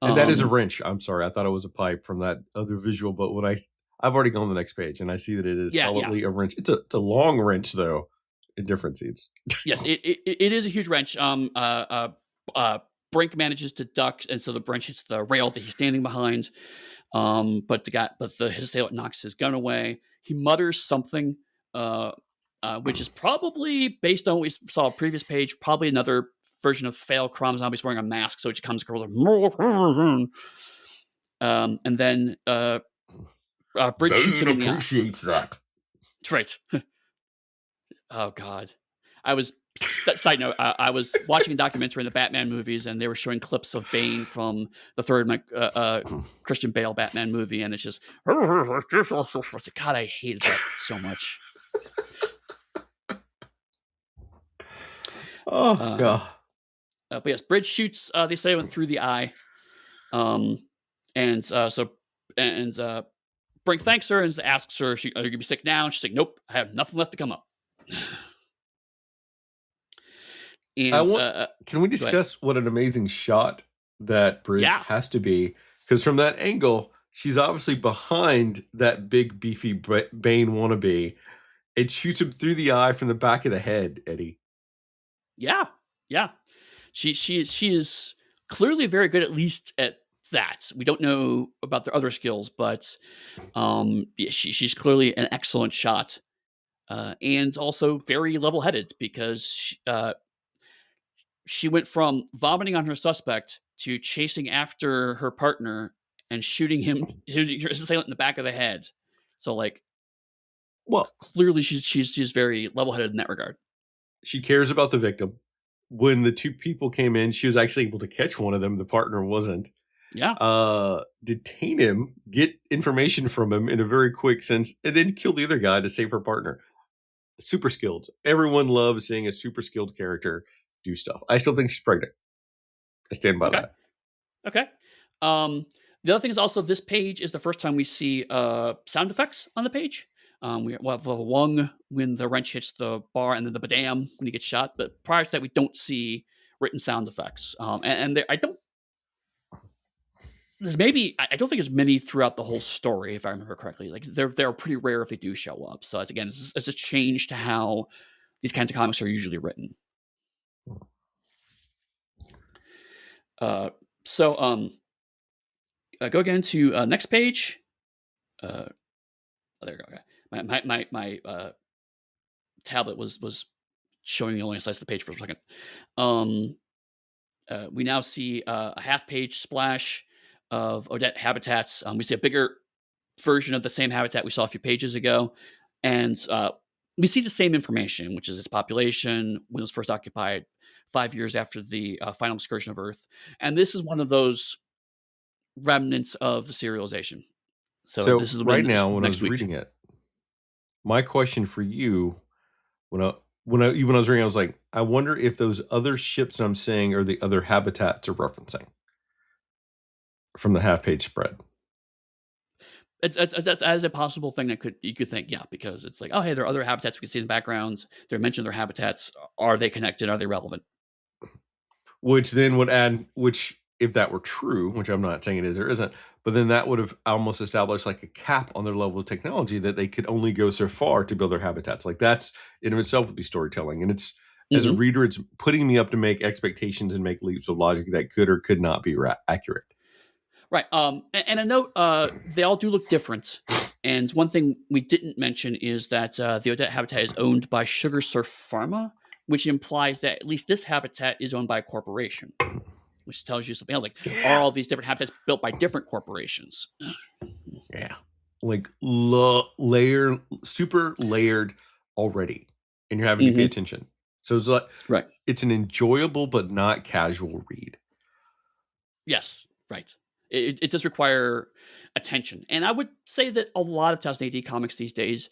And that is a wrench. I'm sorry. I thought it was a pipe from that other visual, but when I've already gone to the next page and I see that it is solidly a wrench. It's a long wrench though, in different scenes. Yes, it is a huge wrench. Brink manages to duck, and so the wrench hits the rail that he's standing behind. But his assailant knocks his gun away. He mutters something, which is probably based on what we saw on a previous page, probably another version of fail Crom Zombies wearing a mask, so it comes across like, and then Bridge shoots him in the eye. Appreciates that. Right. Oh God, I was. Side note: I was watching a documentary in the Batman movies, and they were showing clips of Bane from the third Christian Bale Batman movie, and it's just, God, I hated that so much. Oh God. But yes, Bridge shoots the assailant through the eye, and Brink thanks her and asks her, "Are you gonna be sick now?" And she's like, "Nope, I have nothing left to come up." And can we discuss what an amazing shot that Bridge has to be? Because from that angle, she's obviously behind that big beefy Bane wannabe. It shoots him through the eye from the back of the head, Eddie. Yeah. She is clearly very good, at least at that. We don't know about their other skills, but she's clearly an excellent shot, and also very level-headed, because she went from vomiting on her suspect to chasing after her partner and shooting your assailant in the back of the head. So like Well, clearly she's very level headed in that regard. she cares about the victim. When the two people came in, she was actually able to catch one of them. The partner wasn't. Yeah. Detain him, get information from him in a very quick sense, and then kill the other guy to save her partner. Super skilled. Everyone loves seeing a super skilled character do stuff. I still think she's pregnant. I stand by Okay. that. Okay. The other thing is also this page is the first time we see sound effects on the page. We'll have a wung when the wrench hits the bar, and then the badam when he gets shot. But prior to that, we don't see written sound effects. I don't. I don't think there's many throughout the whole story, if I remember correctly. Like they're pretty rare if they do show up. So it's a change to how these kinds of comics are usually written. Uh, so go again to next page. Oh, there you go. Okay. My tablet was showing only a slice of the page for a second. We now see a half page splash of Odette habitats. We see a bigger version of the same habitat we saw a few pages ago, and we see the same information, which is its population when it was first occupied 5 years after the final excursion of Earth. And this is one of those remnants of the serialization. So So this is right when now, when I next was week. reading it, my question for you, when I was reading, I was like, I wonder if those other ships I'm saying are the other habitats are referencing from the half page spread. That's a possible thing that you could think, yeah, because it's like, oh, hey, there are other habitats we can see in the backgrounds. They're mentioned their habitats. Are they connected? Are they relevant? Which then would add, which if that were true, which I'm not saying it is or isn't, but then that would have almost established like a cap on their level of technology that they could only go so far to build their habitats. Like that's in of itself would be storytelling. And it's as a Hmm. reader, it's putting me up to make expectations and make leaps of logic that could or could not be accurate. Right. And a note, they all do look different. And one thing we didn't mention is that the Odette habitat is owned by Sugar Surf Pharma, which implies that at least this habitat is owned by a corporation, which tells you something else. Like, are Yeah. all these different habitats built by different corporations? Yeah. Like layer, super layered already. And you're having to pay Hmm. attention. So it's like, Right. it's an enjoyable but not casual read. Yes. Right. It does require attention. And I would say that a lot of 2000 AD comics these days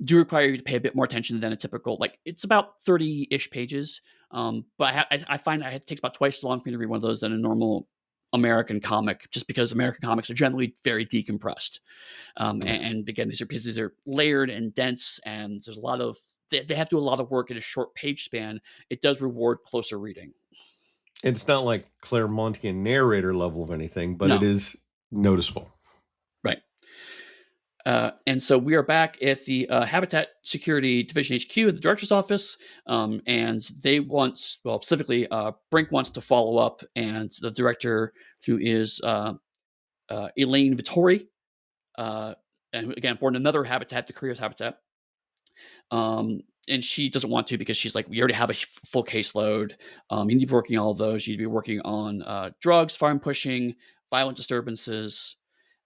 do require you to pay a bit more attention than a typical, like, it's about 30-ish pages. But I find it takes about twice as long for me to read one of those than a normal American comic, just because American comics are generally very decompressed. And again, these are pieces that are layered and dense, and there's a lot of they have to do a lot of work in a short page span. It does reward closer reading. It's not like Claremontian narrator level of anything, but it No, is noticeable. right. And so we are back at the Habitat Security Division HQ at the director's office, and they want, well, specifically, Brink wants to follow up, and the director, who is Elaine Vittori, and again, born in another habitat, the Korea's habitat. And she doesn't want to because she's like, we already have a full caseload. You need to be working on all of those. You need to be working on drugs, farm pushing, violent disturbances,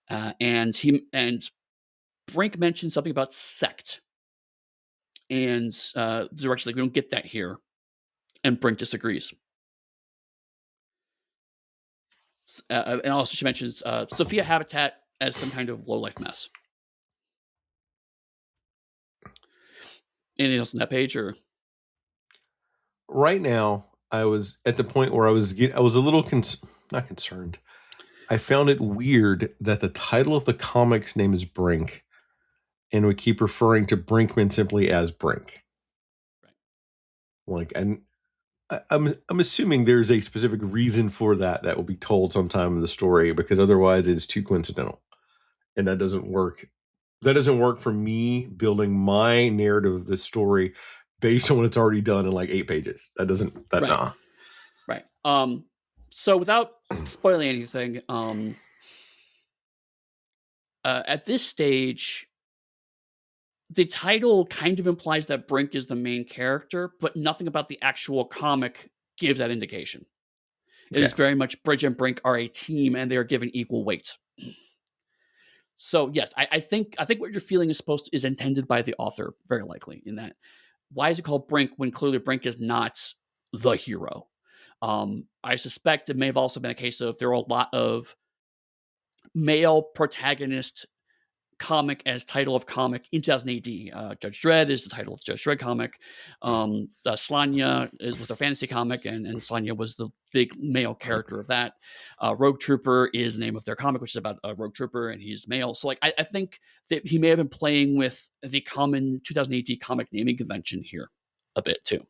and Brink mentioned something about sect, and the director's like, we don't get that here, and Brink disagrees. And also, she mentions Sophia Habitat as some kind of low life mess. Anything else on that page, or Right now, I was at the point where I was a little not concerned. I found it weird that the title of the comic's name is Brink, and we keep referring to Brinkman simply as Brink. right? Like, and I'm assuming there's a specific reason for that that will be told sometime in the story, because otherwise it's too coincidental, and that doesn't work. That doesn't work for me building my narrative of this story based on what it's already done in like 8 pages. That doesn't that Right, nah. right. So without spoiling anything, at this stage, the title kind of implies that Brink is the main character, but nothing about the actual comic gives that indication. It Yeah. is very much Bridge and Brink are a team, and they are given equal weight. So yes, I think what you're feeling is intended by the author, very likely, in that why is it called Brink when clearly Brink is not the hero? I suspect it may have also been a case of there are a lot of male protagonist comic as title of comic in 2000 AD. Judge Dredd is the title of Judge Dredd comic. Slanya was a fantasy comic, and Slanya was the big male character of that. Rogue Trooper is the name of their comic, which is about a rogue trooper, and he's male. So, like, I think that he may have been playing with the common 2000 AD comic naming convention here a bit too.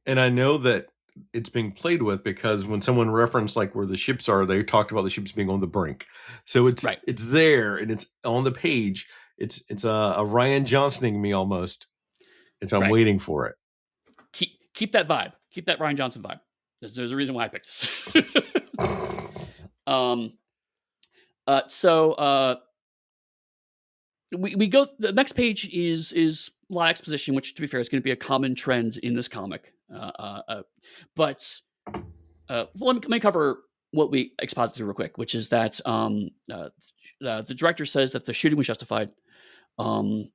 And I know that it's being played with because when someone referenced like where the ships are, they talked about the ships being on the brink. So Right, it's there and it's on the page. It's a Ryan Johnsoning me almost. And so I'm right. waiting for it. Keep that vibe. Keep that Ryan Johnson vibe. There's a reason why I picked this. um. So we go. The next page is a lot of exposition, which, to be fair, is going to be a common trend in this comic. But let me cover what we exposited real quick, which is that the director says that the shooting was justified, um,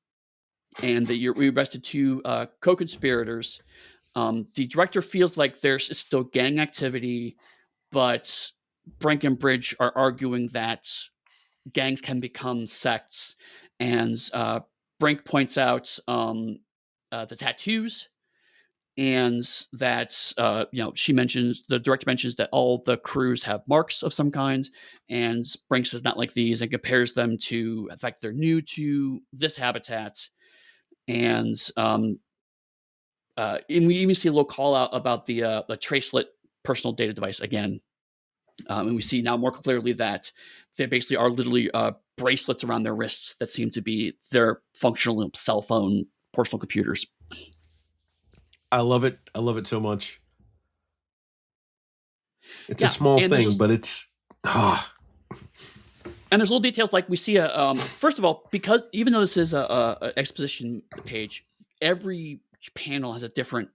and that we arrested two co-conspirators. The director feels like there's still gang activity, but Brink and Bridge are arguing that gangs can become sects, and Brink points out the tattoos, and that she mentions the director mentions that all the crews have marks of some kind, and Brink says not like these, and compares them to the fact they're new to this habitat, and and we even see a little call out about the Tracelet personal data device again. And we see now more clearly that they basically are literally bracelets around their wrists that seem to be their functional cell phone personal computers. I love it. I love it so much. It's a Yeah, small and there's thing, just, but it's and there's little details like we see a first of all, because even though this is a exposition page, every panel has a different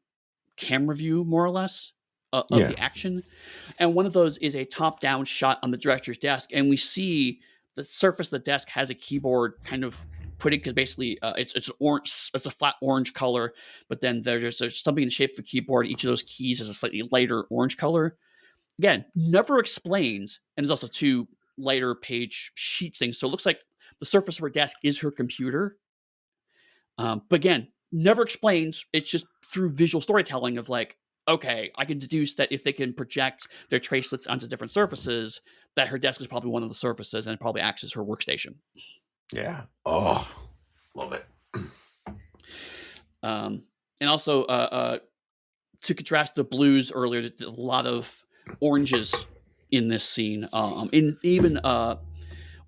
camera view, more or less, of yeah. the action. And one of those is a top down shot on the director's desk. And we see the surface of the desk has a keyboard kind of putting, because basically it's orange, it's a flat orange color, but then there's something in the shape of a keyboard. Each of those keys is a slightly lighter orange color. Again, never explained. And there's also two lighter page sheet things. So it looks like the surface of her desk is her computer. But again, never explained. It's just through visual storytelling of like, okay, I can deduce that if they can project their tracelets onto different surfaces, that her desk is probably one of the surfaces and it probably acts as her workstation. Yeah. Oh, love it. And also, to contrast the blues earlier, a lot of oranges in this scene. In even one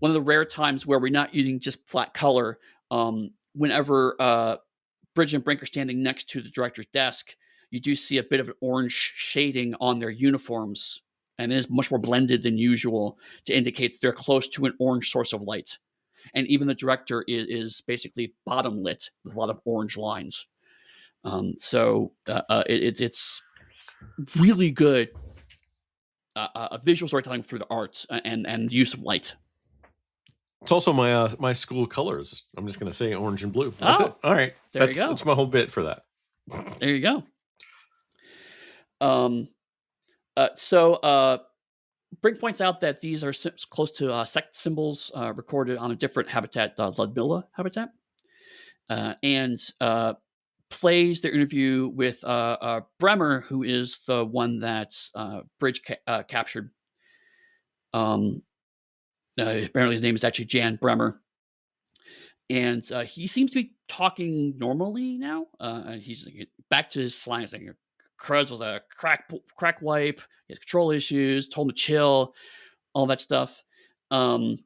of the rare times where we're not using just flat color, whenever Bridge and Brink are standing next to the director's desk, you do see a bit of an orange shading on their uniforms, and it is much more blended than usual to indicate that they're close to an orange source of light. And even the director is basically bottom lit with a lot of orange lines. It's really good visual storytelling through the arts and use of light. It's also my school colors. I'm just gonna say orange and blue. That's it. Oh, All right. there you go. That's my whole bit for that. There you go. Um, so Brink points out that these are close to sect symbols recorded on a different habitat, Ludmilla habitat, and plays their interview with Bremer, who is the one that Bridge captured. Apparently, his name is actually Jan Bremer, and he seems to be talking normally now. And he's back to his slang, saying Kruz was a crack wipe. He has control issues. Told him to chill, all that stuff. And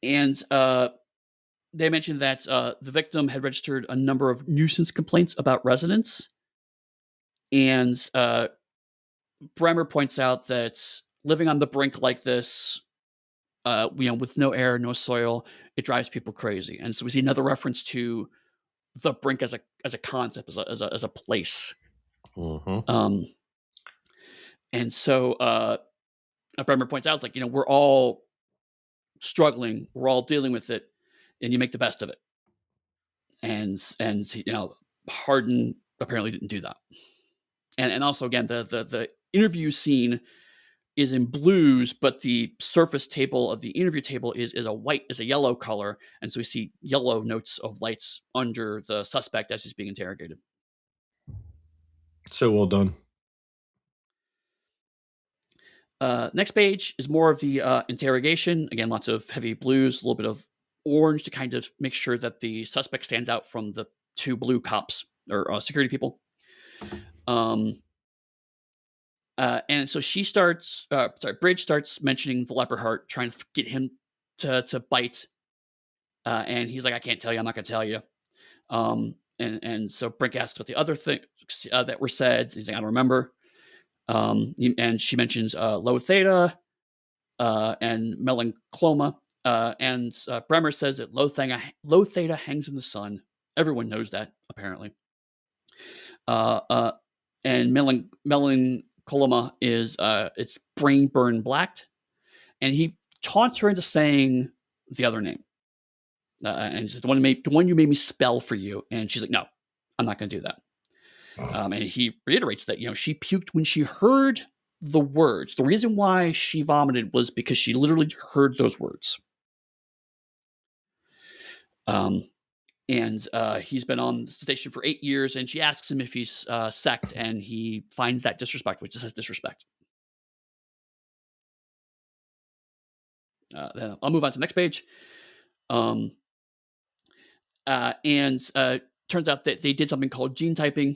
they mentioned that the victim had registered a number of nuisance complaints about residents. And Bremer points out that living on the brink like this, with no air, no soil, it drives people crazy. And so we see another reference to the brink as a concept, as a place. Mm-hmm. And so Bremer points out, it's like, we're all struggling. We're all dealing with it, and you make the best of it. And Hardin apparently didn't do that. And also, again, the interview scene is in blues, but the surface table of the interview table is a yellow color, and so we see yellow notes of lights under the suspect as he's being interrogated. So well done. Next page is more of the interrogation. Again, lots of heavy blues, a little bit of orange to kind of make sure that the suspect stands out from the two blue cops or security people. And so Bridge starts mentioning the leper heart, trying to get him to bite. And he's like, I can't tell you. I'm not going to tell you. And so Brink asks what the other things that were said. He's like, I don't remember. And she mentions low theta and melanchoma. And Bremer says that low theta hangs in the sun. Everyone knows that, apparently. And melanchoma is it's brain burn blacked. And he taunts her into saying the other name. And he said, the one you made me spell for you. And she's like, no, I'm not going to do that. And he reiterates that, she puked when she heard the words. The reason why she vomited was because she literally heard those words. And he's been on the station for 8 years, and she asks him if he's sect, and he finds that disrespectful. It just says disrespect. Then I'll move on to the next page. Turns out that they did something called gene typing,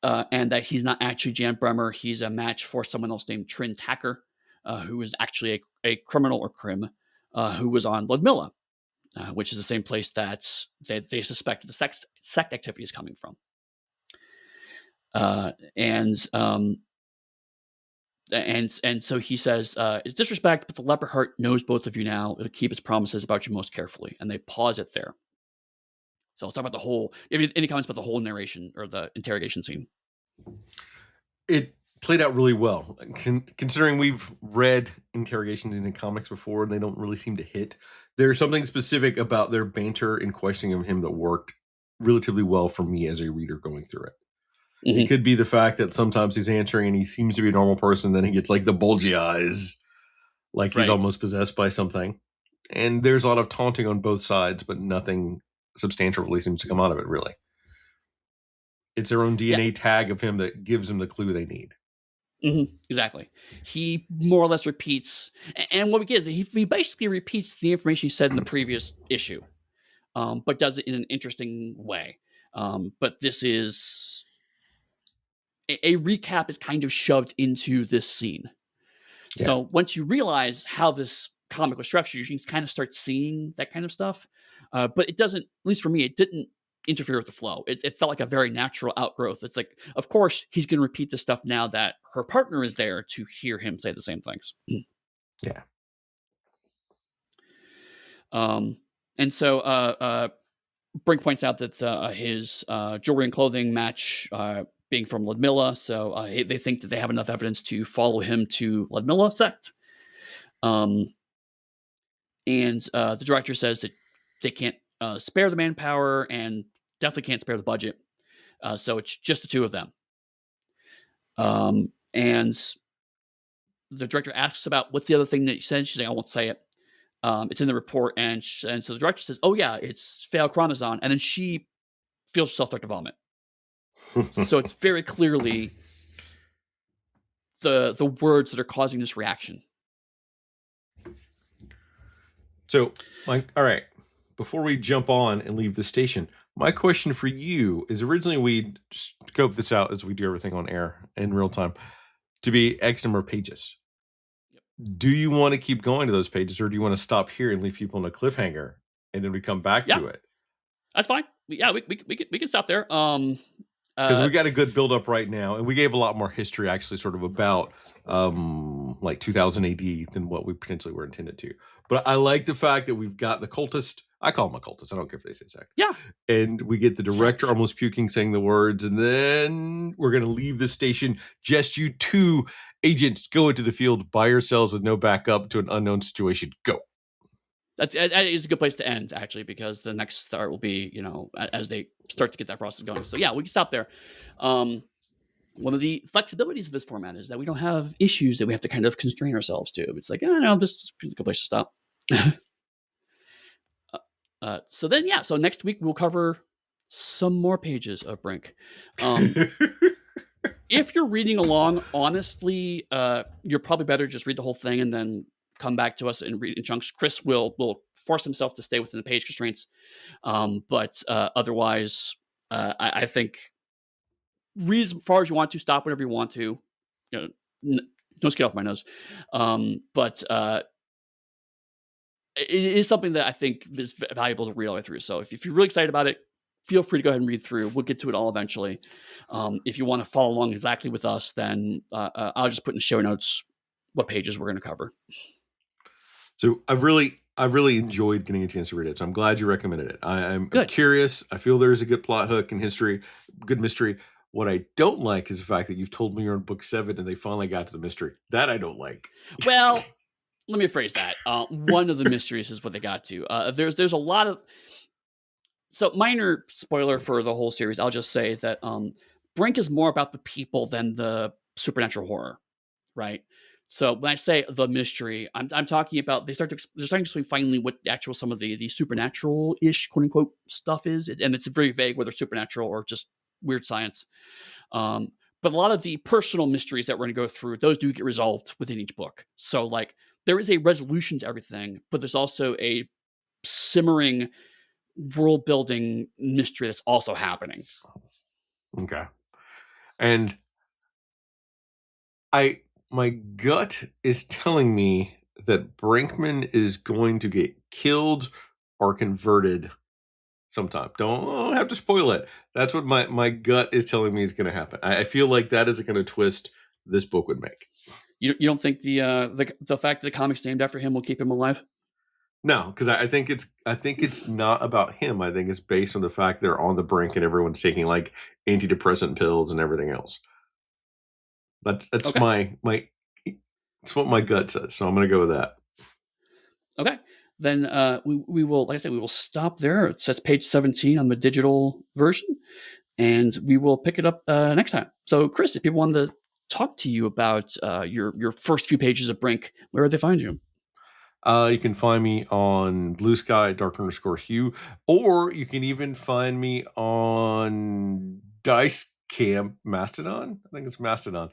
and that he's not actually Jan Bremer. He's a match for someone else named Trin Tacker, who is actually a criminal or crim, who was on Ludmilla, which is the same place that they suspect the sect activity is coming from. And so he says, it's disrespect, but the leper heart knows both of you now. It'll keep its promises about you most carefully. And they pause it there. So let's talk about the whole. Any comments about the whole narration or the interrogation scene? It played out really well, considering we've read interrogations in the comics before, and they don't really seem to hit. There's something specific about their banter and questioning of him that worked relatively well for me as a reader going through it. Mm-hmm. It could be the fact that sometimes he's answering and he seems to be a normal person, then he gets like the bulgy eyes, like he's almost possessed by something. And there's a lot of taunting on both sides, but nothing substantial really seems to come out of it, really. It's their own DNA tag of him that gives them the clue they need. Mm-hmm, exactly. He more or less repeats, and what we get is he basically repeats the information he said in the previous issue, but does it in an interesting way. But this is a recap is kind of shoved into this scene. Yeah. So once you realize how this comic was structured, you can kind of start seeing that kind of stuff. But it doesn't, at least for me, it didn't interfere with the flow. It felt like a very natural outgrowth. It's like, of course, he's going to repeat this stuff now that her partner is there to hear him say the same things. Yeah. And so Brink points out that his jewelry and clothing match being from Ludmilla, so they think that they have enough evidence to follow him to Ludmilla sect. And the director says that they can't spare the manpower and definitely can't spare the budget. So it's just the two of them. And the director asks about what's the other thing that you said. She's like, I won't say it. It's in the report. And so the director says, oh, yeah, it's pheochromoson. And then she feels herself start to vomit. So it's very clearly the words that are causing this reaction. So, Mike, all right, before we jump on and leave the station, my question for you is originally we scope this out as we do everything on air in real time to be X number of pages. Yep. Do you want to keep going to those pages, or do you want to stop here and leave people in a cliffhanger and then we come back to it? That's fine. Yeah, we can stop there. Because we got a good build up right now, and we gave a lot more history actually sort of about like 2000 AD than what we potentially were intended to. But I like the fact that we've got the cultist. I call him a cultist. I don't care if they say sect. Yeah. And we get the director almost puking, saying the words, and then we're going to leave the station. Just you two agents go into the field by yourselves with no backup to an unknown situation. Go. that is a good place to end, actually, because the next start will be, as they start to get that process going. So yeah, we can stop there. Um, One of the flexibilities of this format is that we don't have issues that we have to kind of constrain ourselves to. It's like, no, this is a good place to stop. So then, yeah. So next week we'll cover some more pages of Brink. If you're reading along, honestly, you're probably better just read the whole thing and then come back to us and read in chunks. Chris will force himself to stay within the page constraints, but otherwise, I think read as far as you want to, stop whenever you want to. You know, don't get off my nose. But it is something that I think is valuable to read all the way through. So if you're really excited about it, feel free to go ahead and read through. We'll get to it all eventually. If you want to follow along exactly with us, then I'll just put in the show notes what pages we're going to cover. So I've really enjoyed getting a chance to read it. So I'm glad you recommended it. I'm curious. I feel there's a good plot hook and history, good mystery. What I don't like is the fact that you've told me you're on book 7 and they finally got to the mystery. That I don't like. Well, let me phrase that. One of the mysteries is what they got to. There's a lot of... So minor spoiler for the whole series. I'll just say that Brink is more about the people than the supernatural horror, right? So when I say the mystery, I'm talking about they're starting to explain finally what the actual some of the supernatural-ish quote unquote stuff is, and it's very vague whether supernatural or just weird science. But a lot of the personal mysteries that we're going to go through, those do get resolved within each book. So like there is a resolution to everything, but there's also a simmering world building mystery that's also happening. Okay. And my gut is telling me that Brinkman is going to get killed or converted sometime. Don't have to spoil it. That's what my gut is telling me is going to happen. I feel like that is the kind of twist this book would make. You don't think the fact that the comic's named after him will keep him alive? No, because I think it's not about him. I think it's based on the fact they're on the brink and everyone's taking like antidepressant pills and everything else. That's okay. It's what my gut says. So I'm going to go with that. Okay. Then we will, like I said, we will stop there. It says page 17 on the digital version, and we will pick it up next time. So, Chris, if people want to talk to you about your first few pages of Brink, where would they find you? You can find me on Blue Sky, dark_hue, or you can even find me on Dice Camp Mastodon. I think it's Mastodon.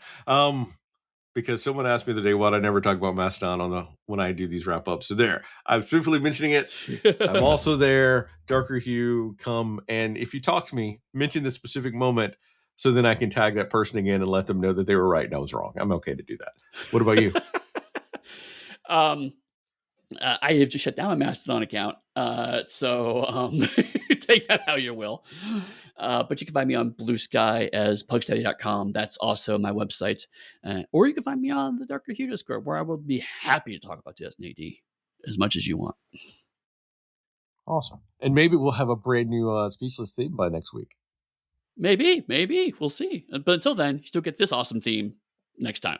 Because someone asked me the other day why I never talk about Mastodon when I do these wrap ups. So there, I'm truthfully mentioning it. I'm also there. Darker Hue, come, and if you talk to me, mention the specific moment, so then I can tag that person again and let them know that they were right and I was wrong. I'm okay to do that. What about you? I have just shut down my Mastodon account, so take that how you will. But you can find me on Blue Sky as pugsteady.com. That's also my website. Or you can find me on the Darker Hue Discord, where I will be happy to talk about 2000 AD as much as you want. Awesome. And maybe we'll have a brand new Speechless theme by next week. Maybe. We'll see. But until then, you still get this awesome theme next time.